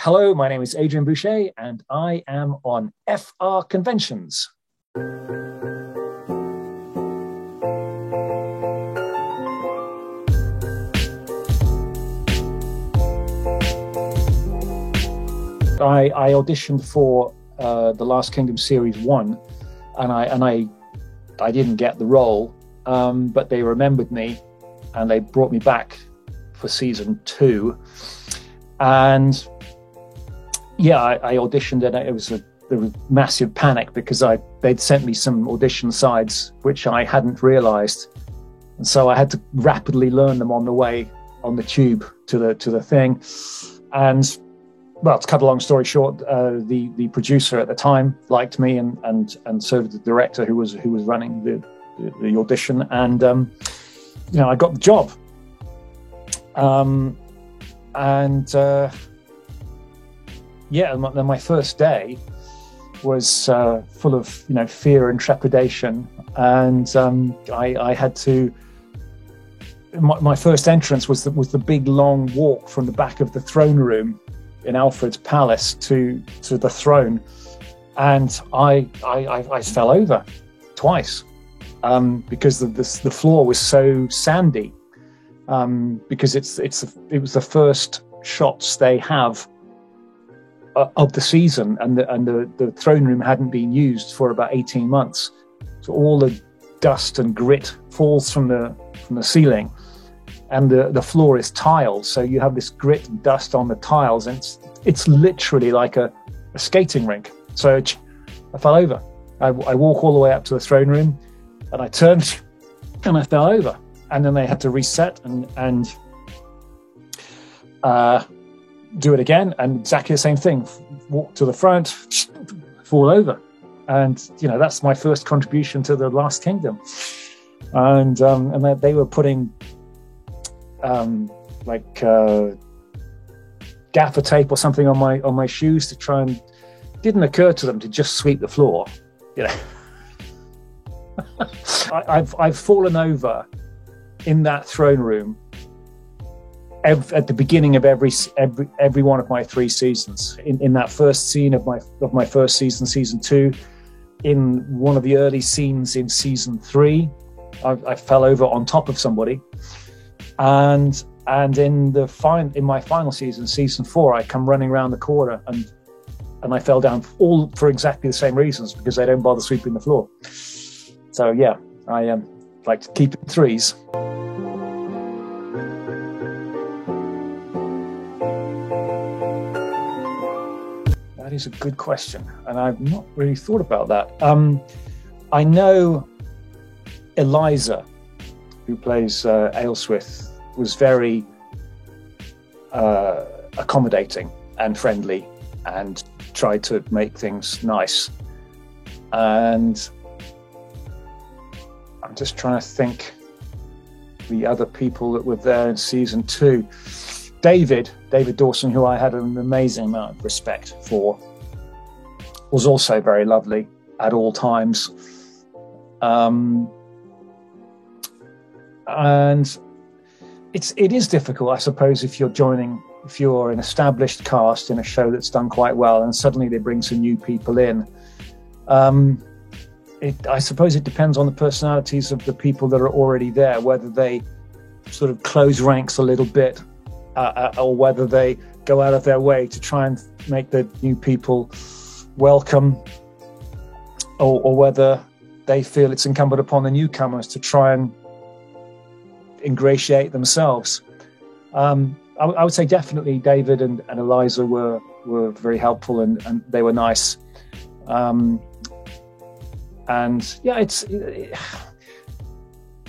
Hello, my name is Adrian Bouchet, and I am on FrConventions. I auditioned for the Last Kingdom Series 1, and I didn't get the role, but they remembered me, and they brought me back for season 2. And yeah, I auditioned, and there was massive panic because they'd sent me some audition sides which I hadn't realised, and so I had to rapidly learn them on the way on the tube to the thing. And well, to cut a long story short, the producer at the time liked me, and so did the director who was running the audition, and I got the job. Then my first day was full of fear and trepidation, and I had to. My first entrance was the big long walk from the back of the throne room in Alfred's palace to the throne, and I fell over twice because the floor was so sandy, because it was the first shots they have of the season, and the throne room hadn't been used for about 18 months, so all the dust and grit falls from the ceiling. And the floor is tiled, so you have this grit and dust on the tiles, and it's literally like a skating rink. So I fell over. I walk all the way up to the throne room, and I turned, and I fell over. And then they had to reset and do it again, and exactly the same thing. Walk to the front, fall over, and that's my first contribution to the Last Kingdom. And they were putting gaffer tape or something on my shoes to try, and didn't occur to them to just sweep the floor. I've fallen over in that throne room at the beginning of every one of my 3 seasons. In that first scene of my first season, season 2, in one of the early scenes in season 3, I fell over on top of somebody. And in my final season, season 4, I come running around the corner and I fell down, all for exactly the same reasons, because they don't bother sweeping the floor. So yeah, I like to keep it in 3s. That is a good question, and I've not really thought about that. I know Eliza, who plays Ailswith, was very accommodating and friendly and tried to make things nice. And I'm just trying to think the other people that were there in season 2. David Dawson, who I had an amazing amount of respect for, was also very lovely at all times. And it is difficult, I suppose, if you're an established cast in a show that's done quite well, and suddenly they bring some new people in. I suppose it depends on the personalities of the people that are already there, whether they sort of close ranks a little bit, or whether they go out of their way to try and make the new people welcome, or whether they feel it's incumbent upon the newcomers to try and ingratiate themselves. I would say definitely David and Eliza were very helpful, and they were nice. And yeah, it's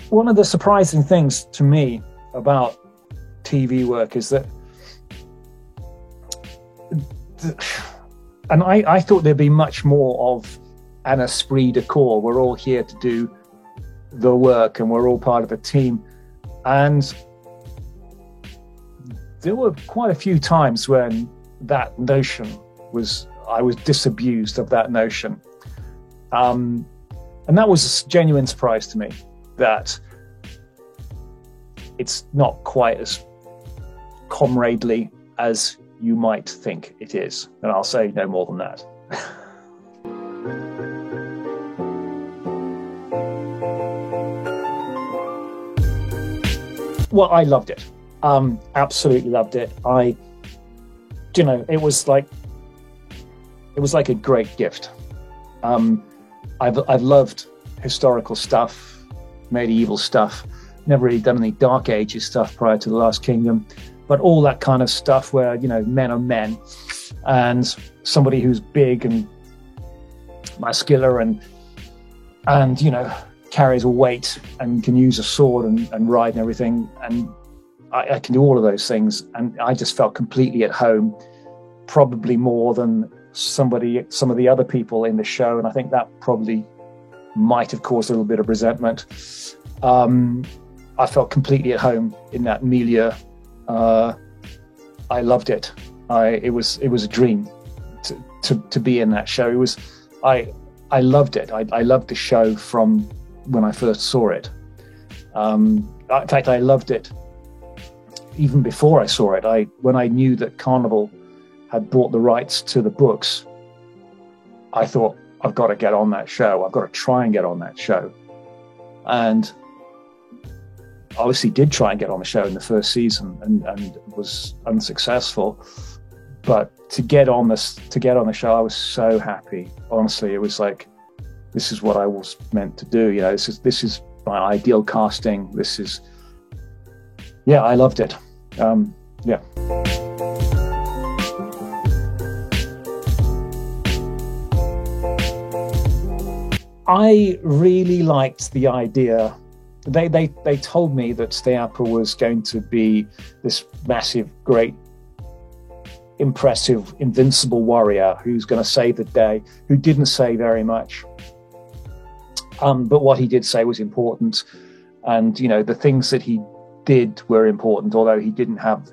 one of the surprising things to me about TV work is that, and I thought there'd be much more of an esprit de corps. We're all here to do the work, and we're all part of a team. And there were quite a few times when that notion I was disabused of that notion. And that was a genuine surprise to me, that it's not quite as comradely as you might think it is. And I'll say no more than that. Well, I loved it. Absolutely loved it. It was like a great gift. I've loved historical stuff, medieval stuff. Never really done any Dark Ages stuff prior to The Last Kingdom, but all that kind of stuff where, men are men, and somebody who's big and muscular and carries a weight and can use a sword and ride and everything. And I can do all of those things. And I just felt completely at home, probably more than some of the other people in the show. And I think that probably might have caused a little bit of resentment. I felt completely at home in that milieu. I loved it. It was a dream to be in that show. I loved it. I loved the show from when I first saw it. In fact, I loved it even before I saw it. When I knew that Carnival had bought the rights to the books, I thought, I've got to get on that show. I've got to try and get on that show. And obviously did try and get on the show in the first season and was unsuccessful. But to get on the show, I was so happy. Honestly, it was like, this is what I was meant to do. This is my ideal casting. I loved it. I really liked the idea. They told me that Steapa was going to be this massive, great, impressive, invincible warrior who's going to save the day, who didn't say very much. But what he did say was important. And, the things that he did were important, although he didn't have,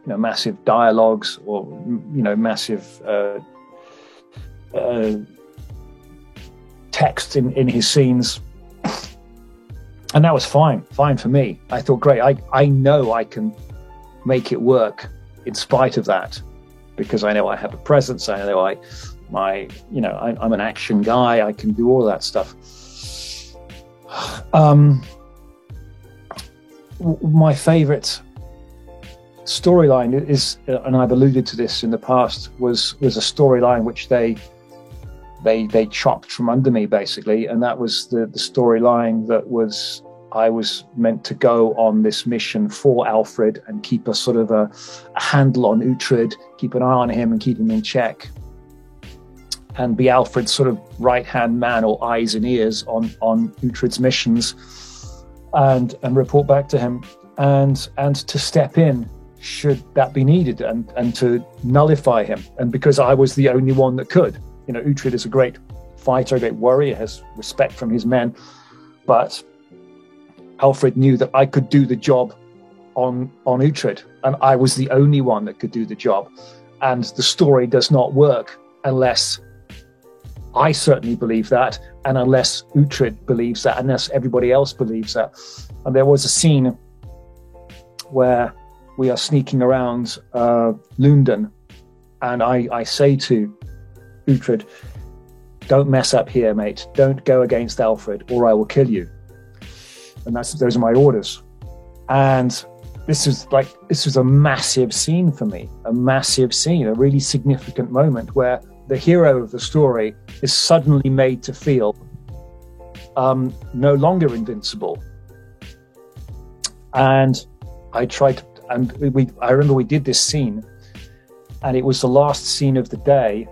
massive dialogues or, massive text in his scenes. And that was fine for me. I thought, great, I know I can make it work in spite of that, because I know I have a presence. I know I'm an action guy. I can do all that stuff. My favorite storyline is, and I've alluded to this in the past, was a storyline which they chopped from under me, basically, and that was the storyline that I was meant to go on this mission for Alfred and keep a sort of a handle on Uhtred, keep an eye on him and keep him in check, and be Alfred's sort of right-hand man or eyes and ears on Uhtred's missions, and report back to him, and to step in should that be needed, and to nullify him. And because I was the only one that could. Uhtred is a great fighter, a great warrior, has respect from his men, but Alfred knew that I could do the job on Uhtred, and I was the only one that could do the job. And the story does not work unless I certainly believe that, and unless Uhtred believes that, unless everybody else believes that. And there was a scene where we are sneaking around London, and I say to Uhtred, don't mess up here, mate. Don't go against Alfred, or I will kill you. And those are my orders. And this was a massive scene for me, a really significant moment where the hero of the story is suddenly made to feel no longer invincible. And I remember we did this scene, and it was the last scene of the day,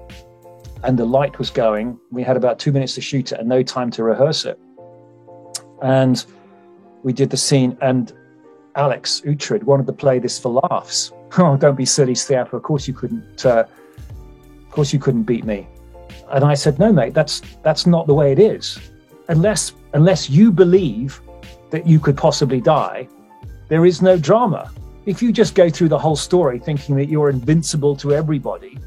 and the light was going. We had about 2 minutes to shoot it and no time to rehearse it. And we did the scene, and Alex Uhtred wanted to play this for laughs. Oh, don't be silly, Steapa. Of course you couldn't beat me. And I said, no, mate, that's not the way it is. Unless you believe that you could possibly die, there is no drama. If you just go through the whole story thinking that you're invincible to everybody,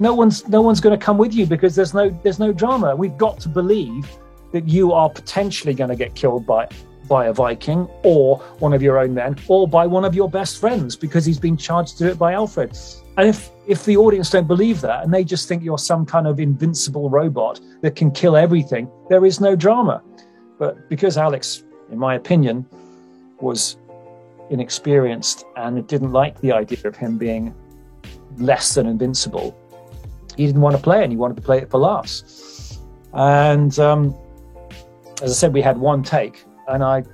no one's going to come with you, because there's no drama. We've got to believe that you are potentially going to get killed by a Viking, or one of your own men, or by one of your best friends, because he's been charged to do it by Alfred. And if the audience don't believe that and they just think you're some kind of invincible robot that can kill everything, there is no drama. But because Alex, in my opinion, was inexperienced and didn't like the idea of him being less than invincible, he didn't want to play it, and he wanted to play it for laughs. And as I said, we had one take, and I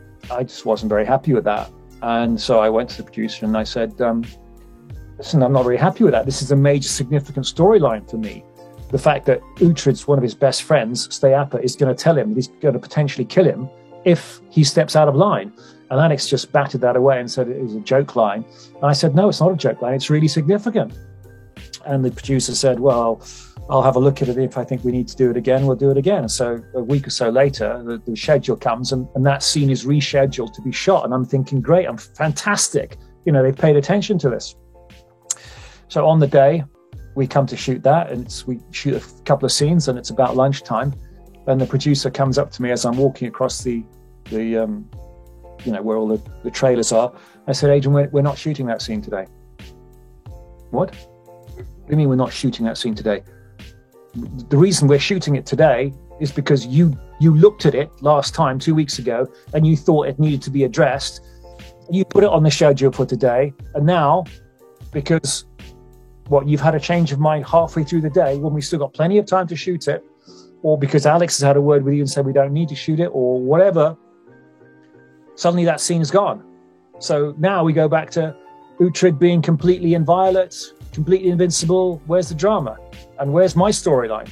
just wasn't very happy with that. And so I went to the producer and I said, listen, I'm not very happy with that. This is a major significant storyline for me. The fact that Uhtred's one of his best friends, Steapa, is going to tell him that he's going to potentially kill him if he steps out of line. And Alex just batted that away and said it was a joke line. And I said, no, it's not a joke line. It's really significant. And the producer said, well, I'll have a look at it. If I think we need to do it again, we'll do it again. So a week or so later, the schedule comes and that scene is rescheduled to be shot. And I'm thinking, great, I'm fantastic. You know, they've paid attention to this. So on the day, we come to shoot that, and we shoot a couple of scenes, and it's about lunchtime. And the producer comes up to me as I'm walking across the you know, where all the trailers are. I said, Adrian, we're not shooting that scene today. What? What do you mean we're not shooting that scene today? The reason we're shooting it today is because you looked at it last time, 2 weeks ago, and you thought it needed to be addressed. You put it on the schedule for today, and now, because you've had a change of mind halfway through the day when we still got plenty of time to shoot it, or because Alex has had a word with you and said we don't need to shoot it, or whatever, suddenly that scene is gone. So now we go back to Uhtred being completely inviolate, completely invincible. Where's the drama? And where's my storyline?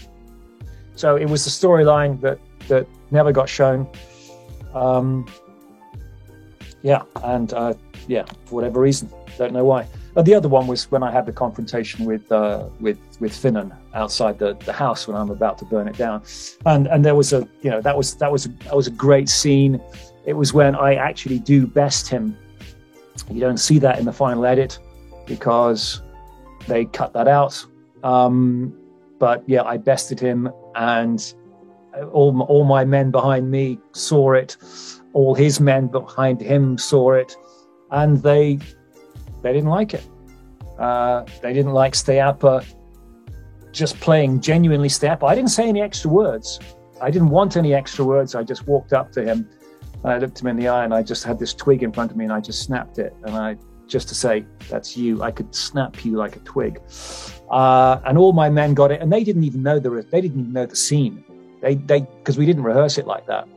So it was the storyline that never got shown. For whatever reason, don't know why. The other one was when I had the confrontation with Finan outside the house when I'm about to burn it down, and there was that was a great scene. It was when I actually do best him. You don't see that in the final edit because they cut that out. But yeah, I bested him, and all my men behind me saw it. All his men behind him saw it, and they didn't like it. They didn't like Steapa just playing genuinely Steapa. I didn't say any extra words. I didn't want any extra words. I just walked up to him and I looked him in the eye, and I just had this twig in front of me, and I just snapped it. And just to say, that's you. I could snap you like a twig. And all my men got it, and they didn't even know the scene. They because we didn't rehearse it like that.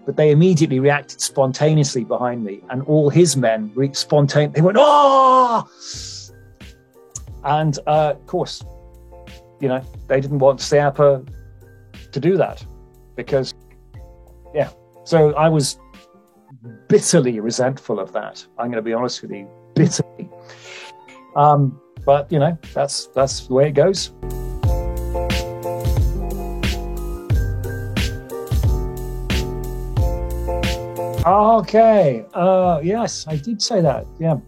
But they immediately reacted spontaneously behind me, and all his men they went, "Oh!" And of course, they didn't want Steapa to do that because, yeah. So I was bitterly resentful of that. I'm going to be honest with you, bitterly. But that's the way it goes. Okay. Yes, I did say that. Yeah.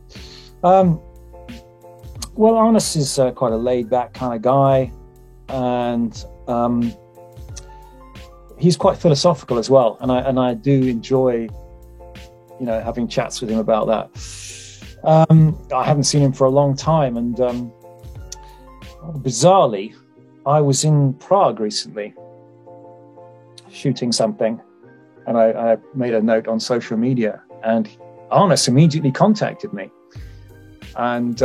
Well, Arnis is quite a laid-back kind of guy, and he's quite philosophical as well. And I do enjoy, having chats with him about that. I haven't seen him for a long time, and bizarrely, I was in Prague recently shooting something. And I made a note on social media, and Arnis immediately contacted me and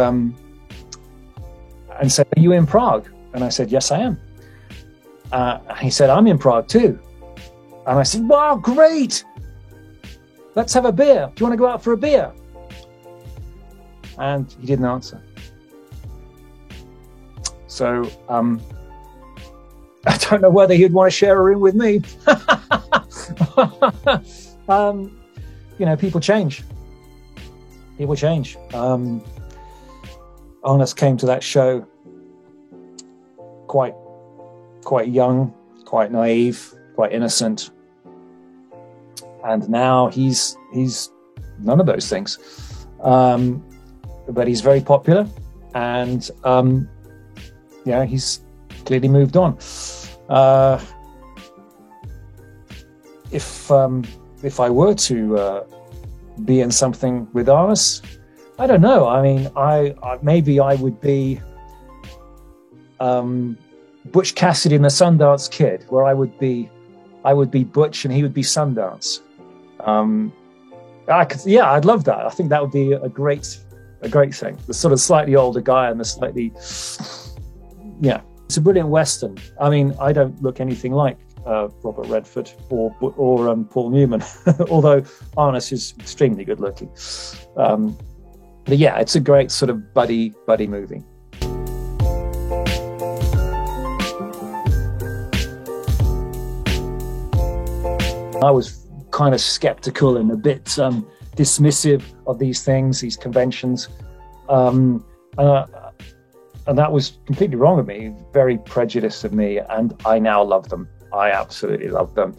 said, "Are you in Prague?" And I said, "Yes, I am." He said, "I'm in Prague too." And I said, "Wow, great! Let's have a beer. Do you want to go out for a beer?" And he didn't answer. So I don't know whether he'd want to share a room with me. People change. People change. Arnis came to that show quite young, quite naive, quite innocent, and now he's none of those things. But he's very popular, and he's clearly moved on. If I were to be in something with Arnis, I don't know. I mean, maybe I would be Butch Cassidy and the Sundance Kid, where I would be Butch and he would be Sundance. I'd love that. I think that would be a great thing. The sort of slightly older guy and the slightly, it's a brilliant Western. I mean, I don't look anything like Robert Redford or Paul Newman, although Arness is extremely good looking. But yeah, it's a great sort of buddy movie. I was kind of skeptical and a bit dismissive of these things, these conventions. And that was completely wrong of me, very prejudiced of me, and I now love them. I absolutely love them.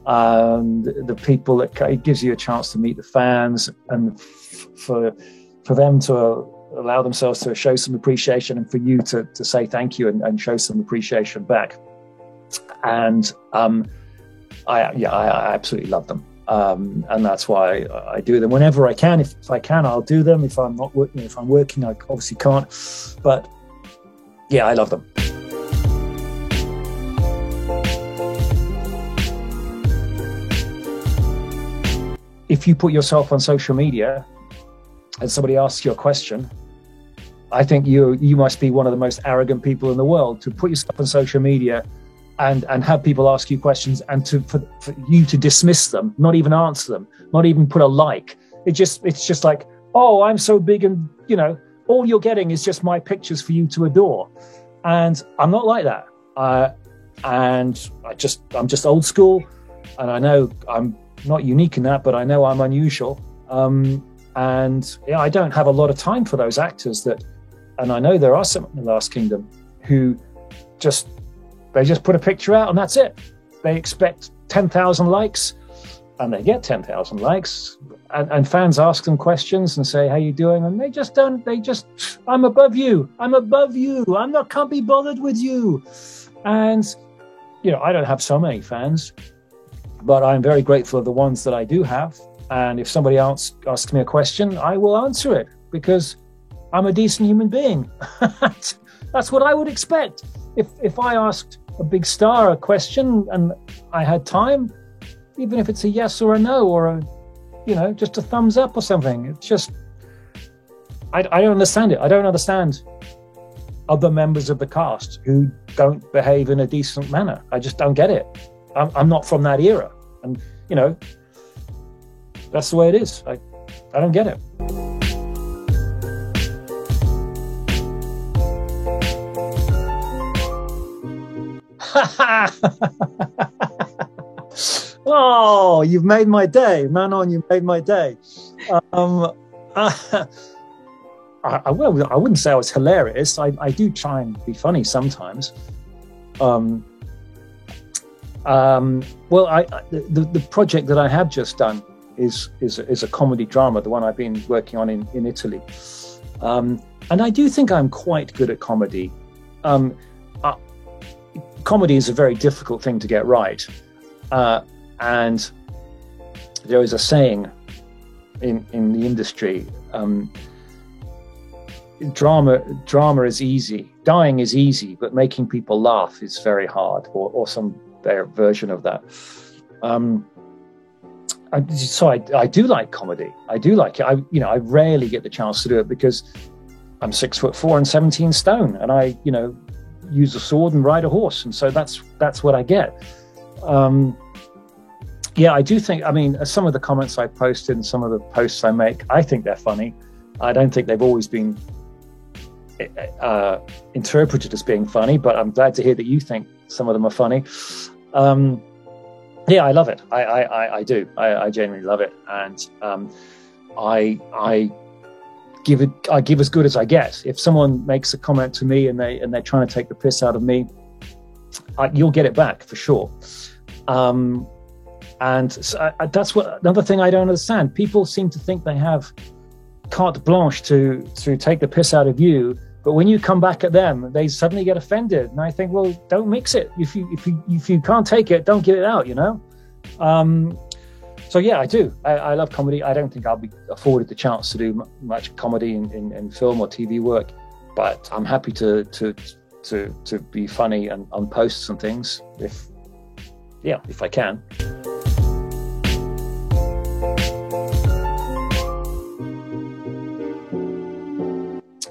The people it gives you a chance to meet the fans, and for them to allow themselves to show some appreciation, and for you to say thank you and show some appreciation back. And I absolutely love them. And that's why I do them whenever I can. If I can, I'll do them. If I'm not working, if I'm working, I obviously can't. But yeah, I love them. If you put yourself on social media and somebody asks you a question, I think you must be one of the most arrogant people in the world to put yourself on social media and have people ask you questions, and for you to dismiss them, not even answer them, not even put a like. It's just like, oh, I'm so big, and all you're getting is just my pictures for you to adore. And I'm not like that. And I'm just old school, and I know I'm not unique in that, but I know I'm unusual. And I don't have a lot of time for those actors and I know there are some in the Last Kingdom who they just put a picture out and that's it. They expect 10,000 likes and they get 10,000 likes, and fans ask them questions and say, how you doing? And I'm above you. Can't be bothered with you. And, I don't have so many fans, but I'm very grateful of the ones that I do have. And if somebody else asks me a question, I will answer it because I'm a decent human being. That's what I would expect. If I asked a big star a question and I had time, even if it's a yes or a no or just a thumbs up or something, it's just, I don't understand it. I don't understand other members of the cast who don't behave in a decent manner. I just don't get it. I'm not from that era, and that's the way it is. I don't get it. Oh, you've made my day, Manon. You made my day. I wouldn't say I was hilarious. I do try and be funny sometimes. The project that I have just done is a comedy drama, the one I've been working on in Italy. And I do think I'm quite good at comedy. Comedy is a very difficult thing to get right. And there is a saying in the industry, drama is easy, dying is easy, but making people laugh is very hard, or some version of that. So I do like comedy. I do like it. I rarely get the chance to do it because I'm 6'4" and 17 stone, and I use a sword and ride a horse, and so that's what I get. I do think, some of the comments I posted and some of the posts I make, I think they're funny. I don't think they've always been interpreted as being funny, but I'm glad to hear that you think some of them are funny. I love it. I do. I genuinely love it, and I give as good as I get. If someone makes a comment to me and they're trying to take the piss out of me, you'll get it back for sure. And so that's another thing I don't understand. People seem to think they have carte blanche to take the piss out of you, but when you come back at them, they suddenly get offended. And I think, well, don't mix it. If you can't take it, don't get it out. So yeah, I do. I love comedy. I don't think I'll be afforded the chance to do much comedy in film or TV work, but I'm happy to to be funny and on posts and things, if I can.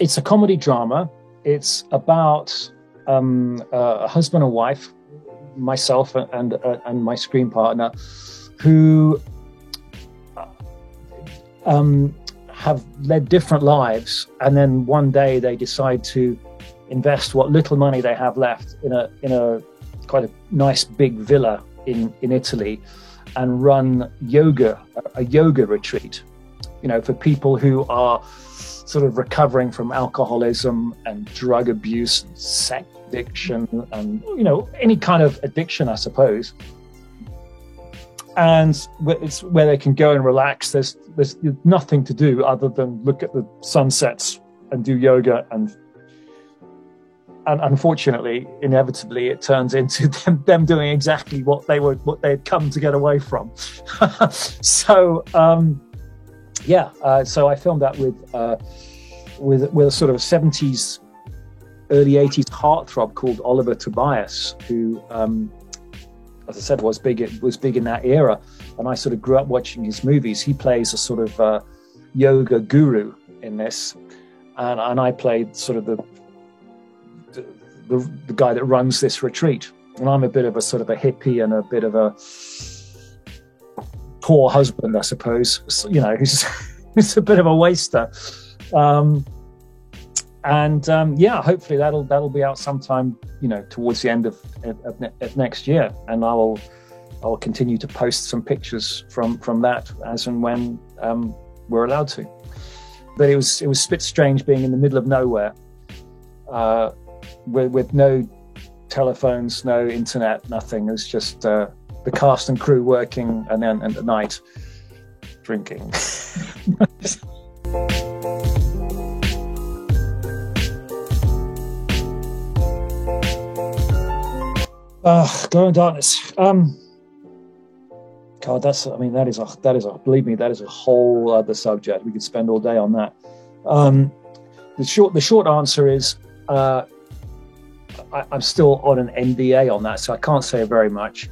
It's a comedy drama. It's about a husband and wife, myself and my screen partner, who have led different lives, and then one day they decide to invest what little money they have left in a quite a nice big villa in Italy, and run a yoga retreat, for people who are sort of recovering from alcoholism and drug abuse and sex addiction and any kind of addiction, I suppose. And it's where they can go and relax. There's nothing to do other than look at the sunsets and do yoga, and unfortunately, inevitably, it turns into them doing exactly what they had come to get away from. So I filmed that with a sort of 70s, early 80s heartthrob called Oliver Tobias, who, as I said, was big in that era, and I sort of grew up watching his movies. He plays a sort of yoga guru in this, and I played sort of the guy that runs this retreat. And I'm a bit of a sort of a hippie and a bit of a poor husband, I suppose. So, who's a bit of a waster. Hopefully that'll be out sometime, towards the end of next year, and I will continue to post some pictures from that as and when we're allowed to. But it was a bit strange being in the middle of nowhere, with no telephones, no internet, nothing. It was just the cast and crew working, and then at night drinking. Glown Darkness. God, that is a believe me, that is a whole other subject. We could spend all day on that. The short answer is I'm still on an NDA on that, so I can't say very much.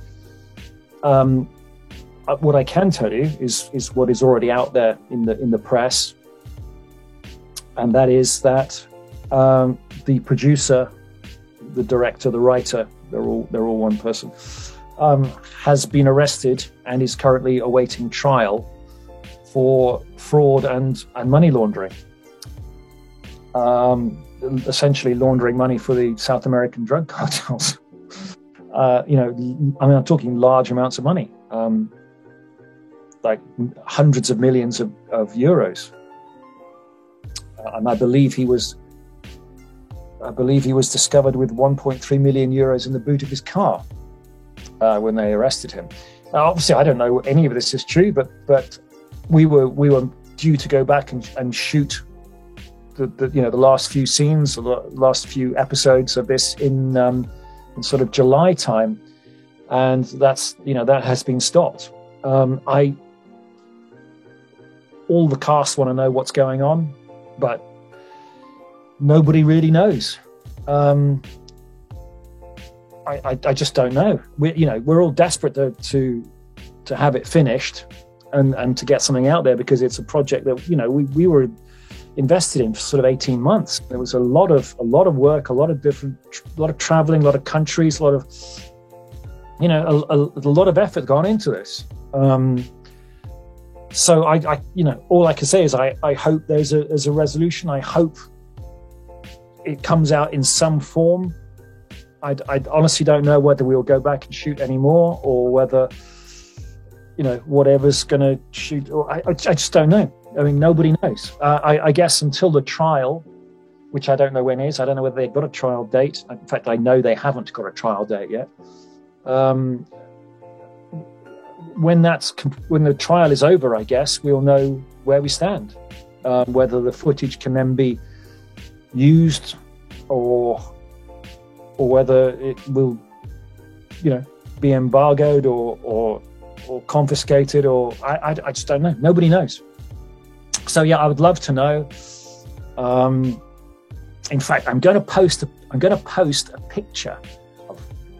What I can tell you is what is already out there in the press, and that is that the producer, the director, the writer, they're all one person, has been arrested and is currently awaiting trial for fraud and money laundering. Essentially laundering money for the South American drug cartels. I'm talking large amounts of money, like hundreds of millions of euros. And I believe he was discovered with 1.3 million euros in the boot of his car when they arrested him. Now, obviously, I don't know any of this is true, but we were due to go back and shoot the last few scenes, the last few episodes of this in sort of July time, and that has been stopped. All the cast want to know what's going on, but nobody really knows. I just don't know. We're all desperate to have it finished and to get something out there, because it's a project that we were invested in for sort of 18 months. There was a lot of work, a lot of traveling, a lot of countries, a lot of a lot of effort gone into this. So I all I can say is I hope there's a resolution. I hope it comes out in some form. I honestly don't know whether we'll go back and shoot anymore, or whether whatever's going to shoot. Or I just don't know. I mean, nobody knows. I guess until the trial, which I don't know when is. I don't know whether they've got a trial date. In fact, I know they haven't got a trial date yet. When the trial is over, I guess we'll know where we stand, whether the footage can then be used, or whether it will, be embargoed or confiscated, or I just don't know. Nobody knows. So yeah, I would love to know. in fact, I'm going to post a picture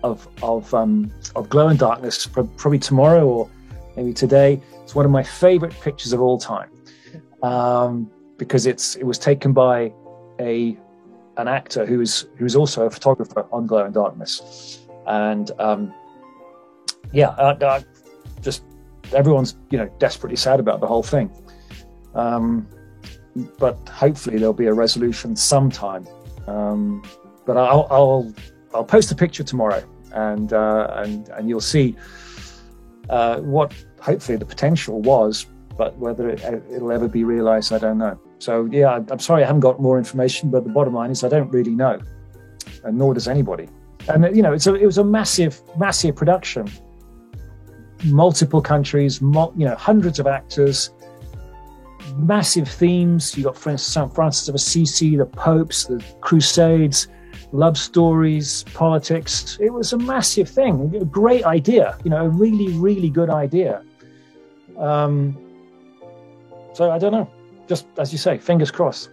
of Glown Darkness probably tomorrow or maybe today. It's one of my favorite pictures of all time, because it was taken by an actor who's also a photographer on Glown Darkness, and just everyone's desperately sad about the whole thing, but hopefully there'll be a resolution sometime. But I'll post a picture tomorrow, and you'll see what hopefully the potential was, but whether it'll ever be realized, I don't know. So yeah, I'm sorry I haven't got more information, but the bottom line is I don't really know, and nor does anybody. And it was a massive production, multiple countries, hundreds of actors, massive themes. You got, for instance, St. Francis of Assisi, the popes, the Crusades, love stories, politics. It was a massive thing, a great idea, a really, really good idea. So I don't know, just as you say, fingers crossed.